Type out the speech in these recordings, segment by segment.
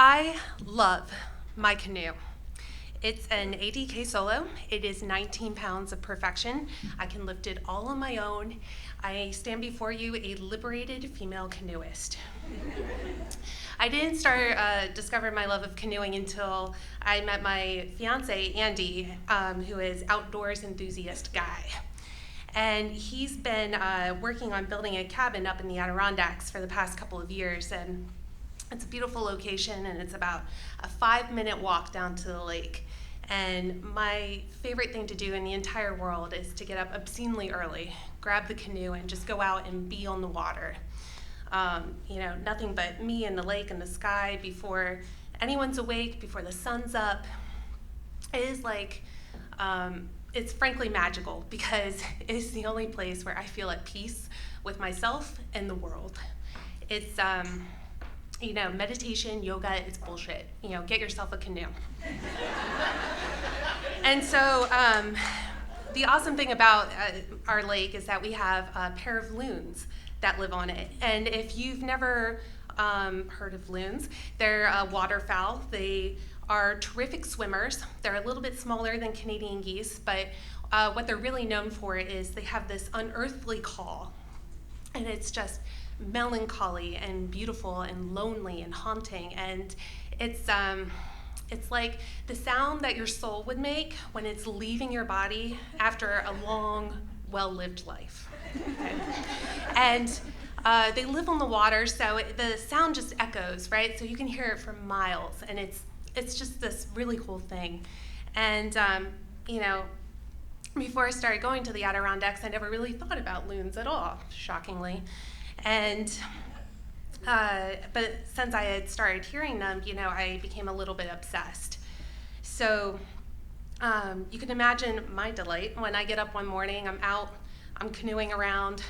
I love my canoe. It's an ADK solo. It is 19 pounds of perfection. I can lift it all on my own. I stand before you a liberated female canoeist. I didn't start discovering my love of canoeing until I met my fiance, Andy, who is outdoors enthusiast guy. And he's been working on building a cabin up in the Adirondacks for the past couple of years. And it's a beautiful location, and it's about a 5-minute walk down to the lake. And my favorite thing to do in the entire world is to get up obscenely early, grab the canoe, and just go out and be on the water. Nothing but me and the lake and the sky before anyone's awake, before the sun's up. It is like, it's frankly magical because it is the only place where I feel at peace with myself and the world. It's, meditation, yoga, it's bullshit. Get yourself a canoe. And so the awesome thing about our lake is that we have a pair of loons that live on it. And if you've never heard of loons, they're waterfowl. They are terrific swimmers. They're a little bit smaller than Canadian geese, but what they're really known for is they have this unearthly call. And it's just melancholy and beautiful and lonely and haunting, and it's like the sound that your soul would make when it's leaving your body after a long, well-lived life. And they live on the water, so the sound just echoes, right? So you can hear it for miles, and it's just this really cool thing. And before I started going to the Adirondacks, I never really thought about loons at all, shockingly. And but since I had started hearing them, I became a little bit obsessed. So you can imagine my delight when I get up one morning, I'm canoeing around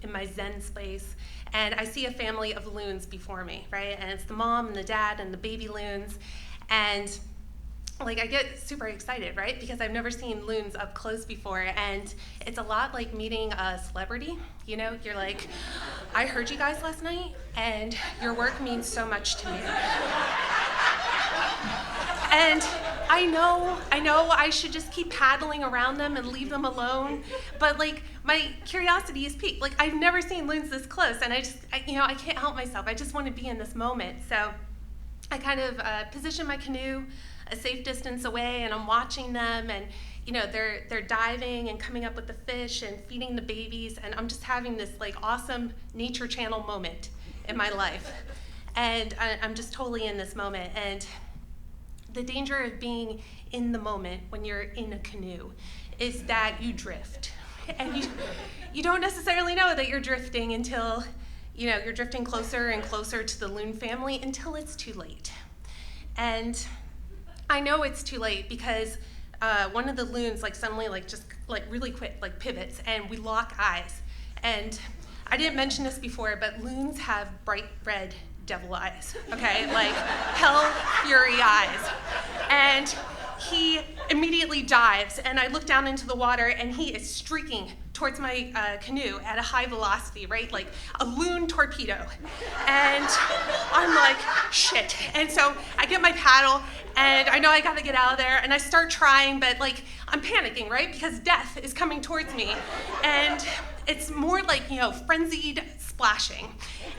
in my Zen space, and I see a family of loons before me, right? And it's the mom and the dad and the baby loons, and I get super excited, right? Because I've never seen loons up close before, and it's a lot like meeting a celebrity. You're like, I heard you guys last night, and your work means so much to me. And I know I should just keep paddling around them and leave them alone, but my curiosity is piqued. I've never seen loons this close, and I can't help myself. I just want to be in this moment. So I kind of position my canoe a safe distance away, and I'm watching them, and they're diving and coming up with the fish and feeding the babies, and I'm just having this awesome nature channel moment in my life, and I'm just totally in this moment. And the danger of being in the moment when you're in a canoe is that you drift, and you don't necessarily know that you're drifting until you're drifting closer and closer to the loon family until it's too late. And I know it's too late because one of the loons suddenly just really quick pivots, and we lock eyes. And I didn't mention this before, but loons have bright red devil eyes, okay? Hell fury eyes. And he immediately dives, and I look down into the water, and he is streaking towards my canoe at a high velocity, right? Like a loon torpedo. And I'm like, shit. And so I get my paddle, and I know I gotta get out of there, and I start trying, but I'm panicking, right? Because death is coming towards me. And it's more frenzied splashing.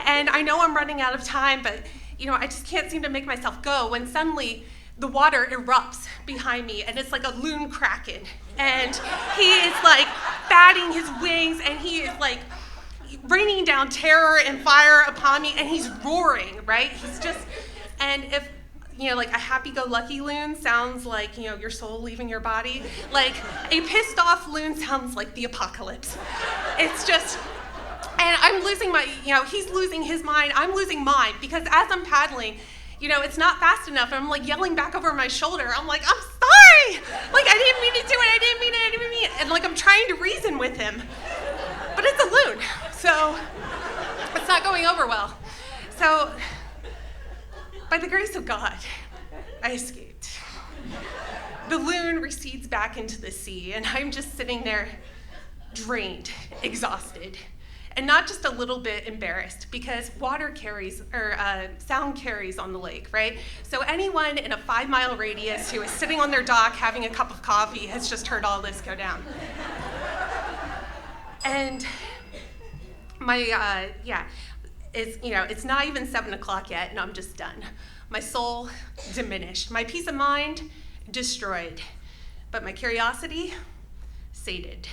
And I know I'm running out of time, but I just can't seem to make myself go when suddenly the water erupts behind me, and it's like a loon kraken. And he is batting his wings, and he is raining down terror and fire upon me, and he's roaring, right? He's just, and if, a happy-go-lucky loon sounds like, your soul leaving your body, a pissed-off loon sounds like the apocalypse. It's just, and I'm losing my, he's losing his mind, I'm losing mine, because as I'm paddling, it's not fast enough. And I'm yelling back over my shoulder. I'm like, I'm sorry. I didn't mean to do it. I didn't mean it. And I'm trying to reason with him. But it's a loon. So it's not going over well. So by the grace of God, I escaped. The loon recedes back into the sea, and I'm just sitting there drained, exhausted. and not just a little bit embarrassed, because water carries, or sound carries on the lake, right? So anyone in a 5-mile radius who is sitting on their dock having a cup of coffee has just heard all this go down. And it's not even 7 o'clock yet, and I'm just done. My soul diminished, my peace of mind destroyed, but my curiosity sated.